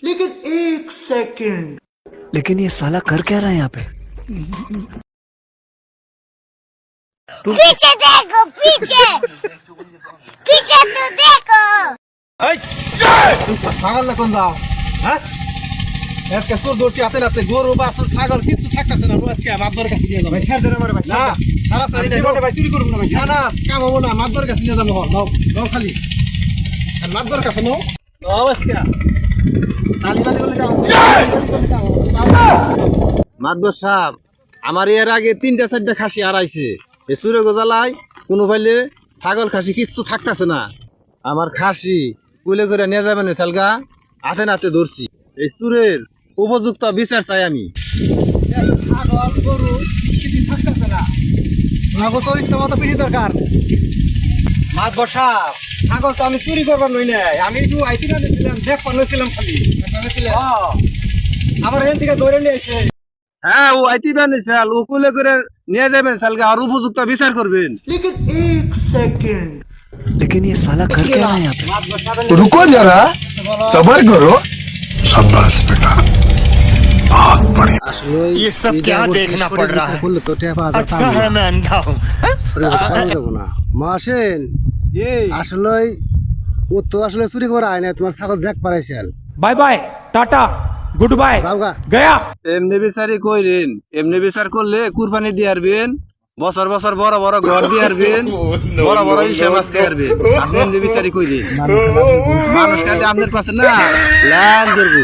लेकिन एक सेकंड लेकिन ये साला कर क्या रहा है यहाँ पे? पीछे देखो, पीछे पीछे तो देखो। ছাগল না কোন দাও হ্যাঁ আজকে সুর দৌড়ছি হাতে নাতে গরু বাছুর ছাগল কিছু থাকতেছে না আজকে মাদবরের কাছে নিয়ে যাবো ভাই ছেড়ে দেন আমারে ভাই না সারা সারি না ভাই চুরি করব না ভাই না কাম হবো না মাদবরের কাছে নিয়ে যাবো নাও নাও খালি আর মাদবরের কাছে নাও নাও আজকে তালি বালি বলে যাও মাদবর সাহেব আমার এর আগে 3টা 4টা খাসি হারাইছে এই সুরে গোজালায় কোনো ভাইলে ছাগল খাসি কিছু থাকতেছে না আমার খাসি কুলে করে নিয়ে যাবেন সালগা হাতে নাতে ধরছি এই সুরের উপযুক্ত বিচার চাই আমি ছাগল গরু কিছু থাকতেছে না নগদ তো ইচ্ছা মতো পিড়ি দরকার মাছ বসা ছাগল তো আমি চুরি করবার নই নাই আমি একটু আইতি না নিয়েছিলাম দেখ পারছিলাম খালি আমার এখান থেকে ধরে নিয়ে এসে হ্যাঁ ও আইতি বানিয়েছিল ও কুলে করে নিয়ে যাবেন সালগা আর উপযুক্ত বিচার করবেন लेकिन एक सेकंड लेकिन ये साला कर क्या रहा है यहाँ पे? रुको जरा सबर करो शाबाश बेटा बहुत बढ़िया ये सब क्या देखना पड़ रहा है? अच्छा है मैं अंधा हूँ। মাসেন আসলে ও তো আসলে চুরি করা হয় না তোমার ছাগল দেখ পারাইছেন bye bye tata goodbye যাওগা गया। এমনি বিচারই কইরেন এমনি বিচার করলে কুরবানি দিয়ে আসবেন বছর বছর বড় বড় ঘর দিয়ে আসবেন বড় বড় ইলশা মাছ খেয়ে আসবেন আপনি এমনি বিচারই কইরেন মানুষ খালি আপনার পাশে না ল্যান্ড ধরবো